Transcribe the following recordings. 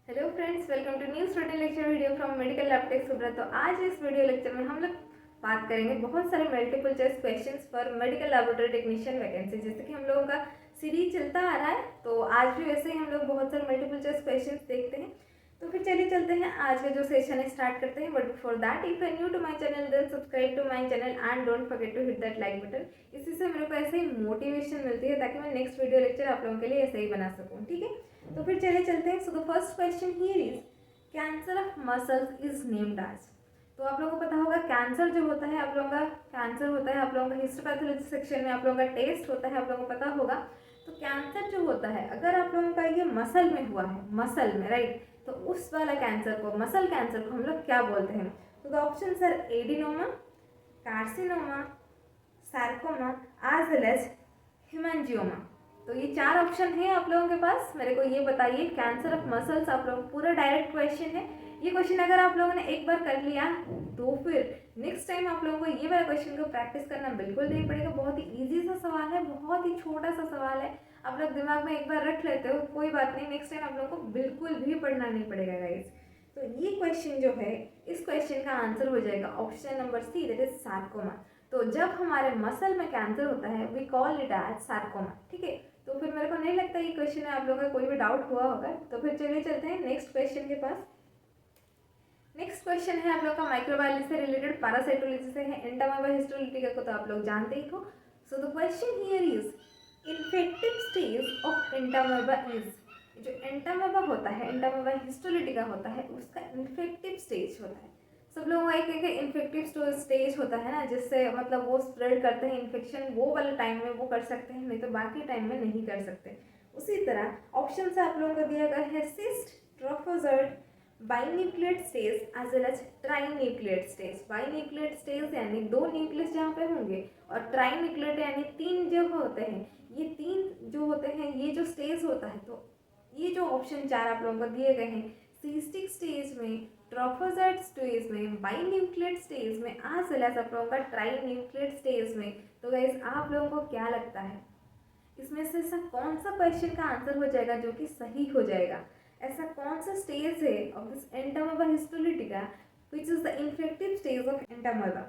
Hello friends, welcome to new study lecture video from medical lab tech Subrat. तो आज इस video lecture में हम लोग बात करेंगे बहुत सारे multiple choice questions for medical laboratory technician vacancy. जैसे कि हम लोगों का सीरीज चलता आ रहा है, तो आज भी वैसे ही हम लोग बहुत सारे मल्टीपल चॉइस क्वेश्चंस देखते हैं। तो फिर चलिए चलते हैं, आज का जो सेशन है स्टार्ट करते हैं। But before that, if you new to my channel then subscribe to my channel and don't forget to hit that like button. इसी से मेरे को ऐसे ही मोटिवेशन मिलती है ताकि मैं नेक्स्ट वीडियो लेक्चर आप लोगों के लिए ऐसे ही बना सकूँ। ठीक है, तो फिर चलिए चलते हैं। So the first question here is cancer of muscles is named as. तो आप लोगों को पता होगा कैंसर जो होता है, आप लोगों का कैंसर होता है, आप लोगों का हिस्टोपैथोलॉजी सेक्शन में आप लोगों का टेस्ट होता है, आप लोगों को पता होगा। तो कैंसर जो होता है, अगर आप लोगों का ये मसल में हुआ है, मसल में, राइट, तो उस वाला कैंसर को, मसल कैंसर को हम लोग क्या बोलते हैं? तो the option sir adenoma, carcinoma, sarcoma as well as hemangioma. तो ये चार ऑप्शन है आप लोगों के पास। मेरे को ये बताइए, कैंसर ऑफ मसल्स आप लोग, पूरा डायरेक्ट क्वेश्चन है ये। क्वेश्चन अगर आप लोगों ने एक बार कर लिया तो फिर नेक्स्ट टाइम आप लोगों को ये वाला क्वेश्चन को प्रैक्टिस करना बिल्कुल नहीं पड़ेगा। बहुत ही ईजी सा सवाल है, बहुत ही छोटा सा सवाल है। आप लोग दिमाग में एक बार रख लेते हो, कोई बात नहीं, नेक्स्ट टाइम आप लोगों को बिल्कुल भी पढ़ना नहीं पड़ेगा गाइस। तो ये क्वेश्चन जो है, इस क्वेश्चन का आंसर हो जाएगा option number C, that is sarcoma. तो जब हमारे मसल में कैंसर होता है, we call it as sarcoma. ठीक है, तो फिर मेरे को नहीं लगता ये क्वेश्चन में आप लोगों का कोई भी डाउट हुआ होगा। तो फिर चलिए चलते हैं नेक्स्ट क्वेश्चन के पास। नेक्स्ट क्वेश्चन है आप लोग का माइक्रोबायोलॉजी से रिलेटेड, पैरासाइटोलॉजी से है, एंटामोeba हिस्टोलिटिका को तो आप लोग जानते ही हो। So the question here is infective stage of Entamoeba is. जो एंटामोeba होता है, एंटामोeba हिस्टोलिटिका होता है, उसका इन्फेक्टिव स्टेज होता है। सब लोगों का एक इन्फेक्टिव स्टेज होता है ना, जिससे मतलब वो स्प्रेड करते हैं इन्फेक्शन, वो वाले टाइम में वो कर सकते हैं, नहीं तो बाकी टाइम में नहीं कर सकते। उसी तरह ऑप्शन से आप लोगों को दिया गया है cyst, trophozoite, binucleate stage as well as trinucleate stage. Binucleate stage यानी दो न्यूक्लियस जहाँ पे होंगे, और ट्राइन्यूक्लियेट यानी तीन जो होते हैं, ये तीन जो होते हैं, ये जो स्टेज होता है। तो ये जो ऑप्शन चार आप लोगों को दिए गए हैं, सिस्टिक स्टेज में, ट्रोफोजोइड स्टेज में, बाइन्यूक्लियेट स्टेज में, एज वेल एज आप लोगों का ट्राइन्यूक्लियेट स्टेज में। तो गाइस आप लोगों को क्या लगता है, इसमें से ऐसा कौन सा क्वेश्चन का आंसर हो जाएगा जो कि सही हो जाएगा? ऐसा कौन सा स्टेज है of this Entamoeba histolytica which is the infective stage of entamoeba?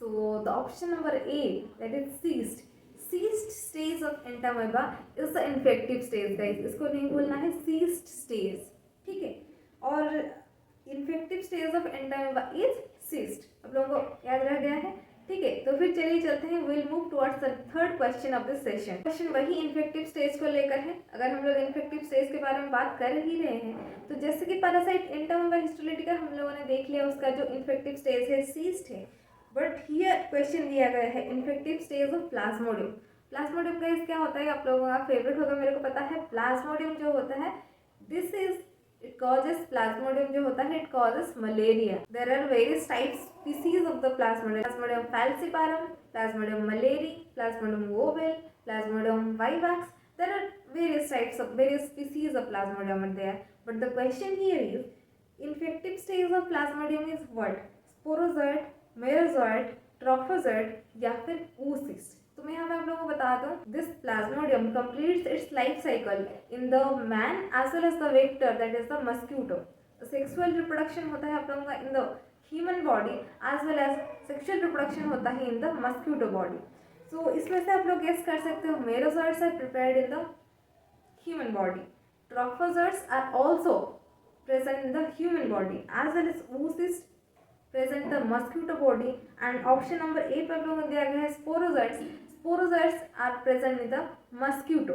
So the option number A, that is cyst. Cyst stage of entamoeba is the infective stage guys, इसको नहीं भूलना है, cyst stage। ठीक है, और infective stage of entamoeba is cyst। आप लोगों को याद रह गया है? ठीक है, तो फिर चलिए चलते हैं, will move towards the third question of this session. Question वही इन्फेक्टिव स्टेज को लेकर है। अगर हम लोग इन्फेक्टिव स्टेज के बारे में बात कर ही रहे हैं, तो जैसे कि पैरासाइट एंटामोeba हिस्टोलिटिका हम लोगों ने देख लिया, उसका जो इन्फेक्टिव स्टेज है सीस्ट है। बट हियर क्वेश्चन दिया गया है infective stage of Plasmodium. Plasmodium का क्या होता है, आप लोगों का फेवरेट होगा, मेरे को पता है। प्लाज्मोडियम जो होता है, this is it causes, plasmodium जो होता है, it causes malaria. There are various types species of the plasmodium: Plasmodium falciparum, Plasmodium malariae, Plasmodium ovale, Plasmodium vivax. There are various species of Plasmodium are there. But the question here is, infective stage of Plasmodium is what? Sporozoid, merozoid, trophozoid या फिर oocyst? तो मैं यहाँ पे आप लोगों को बता दूं, this plasmodium completes its life cycle in the man as well as the vector, that is the mosquito. Sexual reproduction होता है आप लोगों का in the human body, as well as sexual reproduction होता है in the mosquito body. So इसमें से आप लोग गेस कर सकते हो, merozoites are prepared in the human body, trophozoites are also present in the human body, as well as oocysts present the mosquito body, and option number A पे आप लोगों को दिया गया है sporozoites. Sporozoites are present in the mosquito.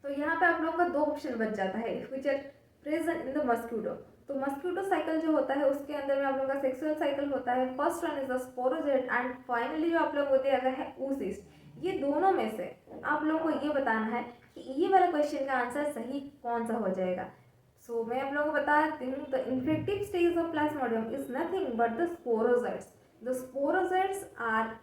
तो यहाँ पे आप लोगों का दो ऑप्शन बच जाता है, which are present in the mosquito. तो मस्क्यूटो साइकिल जो होता है, उसके अंदर में आप लोगों का सेक्सुअल साइकिल होता है। First one is the sporozoite, and finally जो आप लोगों को दिया गया है oocyst। ये दोनों में से आप लोगों को ये बताना है कि ये वाला क्वेश्चन का आंसर सही कौन सा हो जाएगा। सो मैं आप लोगों को बताती हूँ, the infective stage of plasmodium is nothing but the sporozoites. The sporozoites are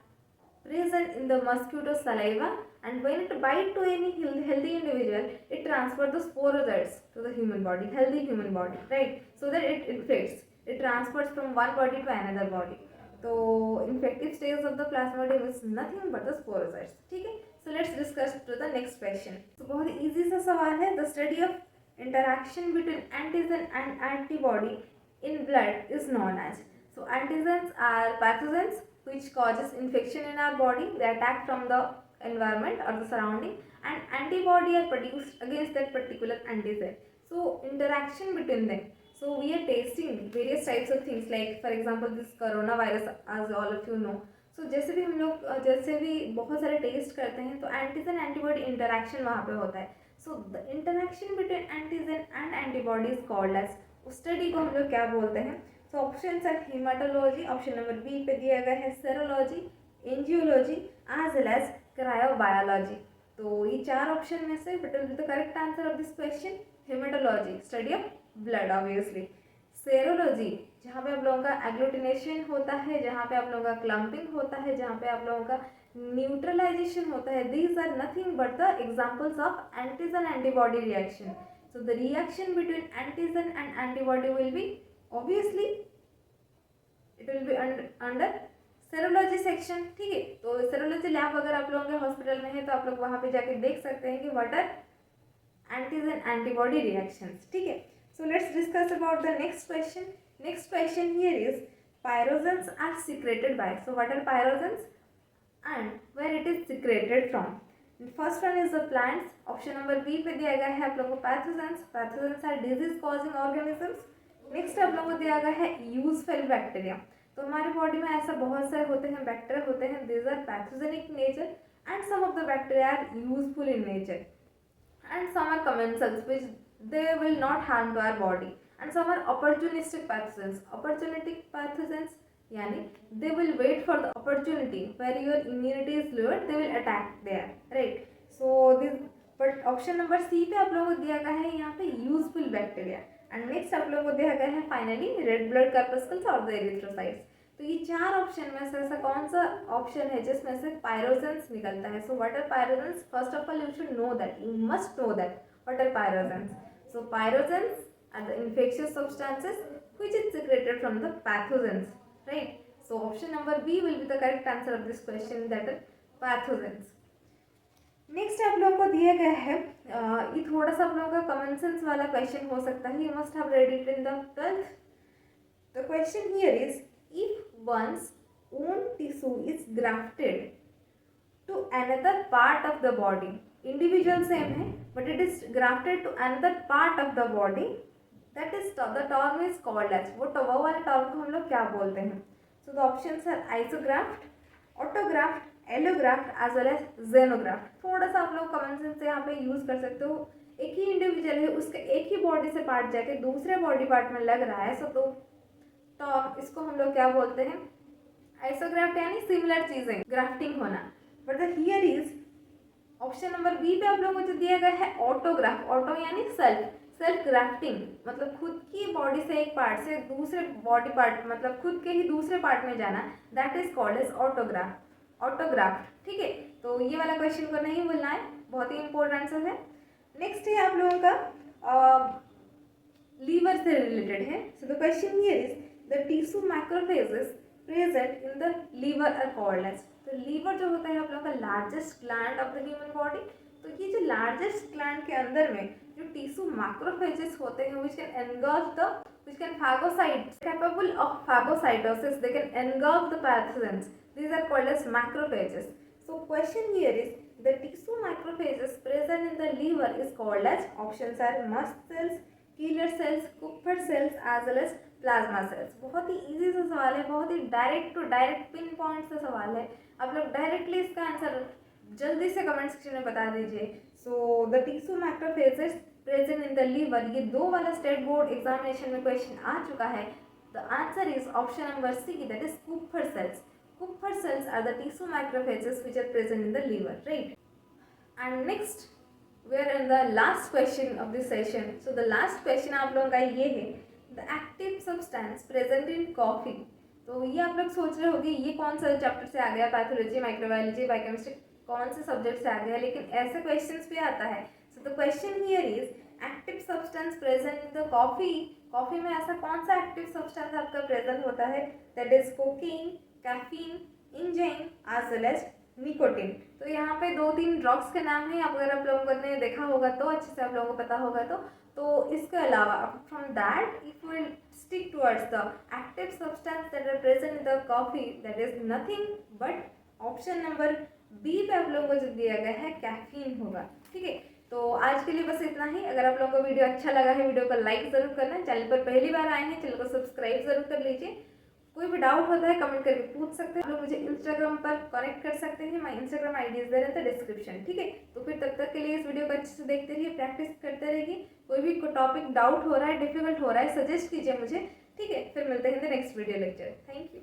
present in the mosquito saliva, and when it bite to any healthy individual, it transfers the sporozoids to the human body, healthy human body, right? So that it infects, it transfers from one body to another body. So infective stage of the plasmodium is nothing but the sporozoids. ठीक है, so let's discuss to the next question. So बहुत easy सा सवाल है, the study of interaction between antigen and antibody in blood is known as. So antigens are pathogens which causes infection in our body. They attack from the environment or the surrounding, and antibody are produced against that particular antigen. So interaction between them. So we are tasting various types of things, like for example this coronavirus, as all of you know. So जैसे भी हम लोग जैसे भी बहुत सारे test करते हैं तो एंटीजन एंटीबॉडी इंटरेक्शन वहाँ पे होता है. So the interaction between antigen and antibody is called as, उस स्टडी को हम लोग क्या बोलते हैं. So option are hematology, option number B पे दिया गया है serology, angiology as well as cryobiology. तो ये चार ऑप्शन में से which will be the correct answer of this question. Hematology study of blood obviously. Serology जहाँ पे आप लोगों का एग्लूटिनेशन होता है, जहाँ पे आप लोगों का क्लम्पिंग होता है, जहाँ पे आप लोगों का न्यूट्रलाइजेशन होता है. These are nothing but the examples of antigen antibody reaction. So the reaction between antigen and antibody will be obviously it will be under serology section. ठीक है, तो सेरोलॉजी लैब अगर आप लोगों के हॉस्पिटल में है तो आप लोग वहाँ पे जाके देख सकते हैं कि what are antigen antibody reactions. ठीक है, so let's discuss about the next question. Next question here is pyrogens are secreted by. So what are pyrogens and where it is secreted from? The first one is the plants. Option number B पे दिया गया है आप लोगों को pathogens. Pathogens are disease causing organisms. Next आप लोगों को दिया गया है useful bacteria. तो हमारे बॉडी में ऐसा बहुत सारे होते हैं बैक्टीरिया होते हैं. These are pathogenic in nature and some of the bacteria are useful in nature and some are commensals which they will not harm to our body, and some are opportunistic pathogens. Opportunistic pathogens yani they will wait for the opportunity where your immunity is lowered, they will attack there, right? So this, but option number C पे आप लोगों को दिया गया है यहाँ पे useful bacteria. And next आप लोगों को दिया गया है फाइनली रेड ब्लड कार्पस्कल्स और द एरिथ्रोसाइट्स. तो ये चार ऑप्शन में से ऐसा कौन सा ऑप्शन है जिसमें से पायरोजेंस निकलता है. So what are pyrogens? First of all you should know that, you must know that what are pyrogens. So pyrogens are the infectious substances which is secreted from the pathogens, right? So option number B will be the correct answer of this question, that is pathogens. Next आप लोगों को दिया गया है, ये थोड़ा सा आप लोगों का कॉमन सेंस वाला क्वेश्चन हो सकता है. You must have read it in the 12th. The question here is if once own tissue is grafted to another part of the body, individual same है but it is grafted to another part of the body, that is the term is called as, वो वाले term को हम लोग क्या बोलते हैं. So the options are isograft, autograft, allograft as well as xenograft. थोड़ा सा आप लोग कॉमन सेंस से यहाँ पे यूज कर सकते हो. एक ही इंडिविजुअल है, उसके एक ही बॉडी से पार्ट जाके दूसरे बॉडी पार्ट में लग रहा है, सो तो टर्म इसको हम लोग क्या बोलते हैं? आइसोग्राफ्ट, यानी सिमिलर चीजें ग्राफ्टिंग होना. But the here is option number B पे आप लोगों को जो दिया गया है ऑटोग्राफ. ऑटो यानी सेल्फ ग्राफ्टिंग, मतलब खुद की बॉडी से एक पार्ट से दूसरे बॉडी पार्ट, मतलब खुद के ही दूसरे पार्ट में जाना, that is called as autograft. ठीक है, तो ये वाला क्वेश्चन को नहीं भूलना है, बहुत ही इंपॉर्टेंट आंसर है. नेक्स्ट है आप लोगों का लीवर से रिलेटेड है. So the question here is the tissue macrophages present in the liver are called as. तो लीवर जो होता है आप लोगों का largest gland of the human body. तो ये जो लार्जेस्ट ग्लैंड के अंदर में जो टिश्यू मैक्रोफेजेस होते हैं which can engulf the, which can phagocyte, capable of phagocytosis, they can engulf the pathogens. These are called as macrophages. So question here is the tissue macrophages present in the liver is called as, options are mast cells, killer cells, Kupffer cells as well as plasma cells. बहुत ही easy सा सवाल है, बहुत ही direct to direct pin point सा सवाल है. आप लोग डायरेक्टली इसका आंसर जल्दी से कमेंट सेक्शन में बता दीजिए. So the tissue macrophages present in the liver, ये 2 वाला स्टेट बोर्ड एग्जामिनेशन में क्वेश्चन आ चुका है. The answer is option number C, that is Kupffer cells. Kupffer cells are the tissue macrophages which are present in the liver, right? And next we are in the last question of this session. So the last question आप लोगों का ये है, the active substance present in coffee. तो ये आप लोग सोच रहे होंगे ये कौन सा चैप्टर से आ गया, पैथोलॉजी, माइक्रोबायोलॉजी, बायोकेमिस्ट्री, कौन से सब्जेक्ट से आ गया, लेकिन ऐसे क्वेश्चंस भी आता है. So the question here is active substance present in the coffee. Coffee में ऐसा कौन सा एक्टिव सब्सटेंस आपका प्रेजेंट होता है? That is cocaine, caffeine, enzyme as well as nicotine. तो यहाँ पे 2-3 ड्रग्स के नाम है, अगर आप लोगों ने देखा होगा तो अच्छे से आप लोगों को पता होगा तो इसके अलावा from that if will stick towards the active substance that are present in the coffee, that is nothing but option number B पे आप लोगों को जो दिया गया है कैफीन होगा। ठीक है, तो आज के लिए बस इतना ही। अगर आप लोगों को वीडियो अच्छा लगा है, वीडियो को लाइक ज़रूर करना। चैनल पर पहली बार आए हैं, चैनल को सब्सक्राइब जरूर कर लीजिए। कोई भी डाउट होता है कमेंट करके पूछ सकते हैं। आप लोग मुझे इंस्टाग्राम पर कनेक्ट कर सकते हैं, my Instagram ID is there in the description. ठीक है, तो फिर तब तक के लिए इस वीडियो को अच्छे से देखते रहिए, प्रैक्टिस करते रहिए। कोई भी टॉपिक डाउट हो रहा है, डिफिकल्ट हो रहा है, सजेस्ट कीजिए मुझे। ठीक है, फिर मिलते हैं in the next video lecture. Thank you.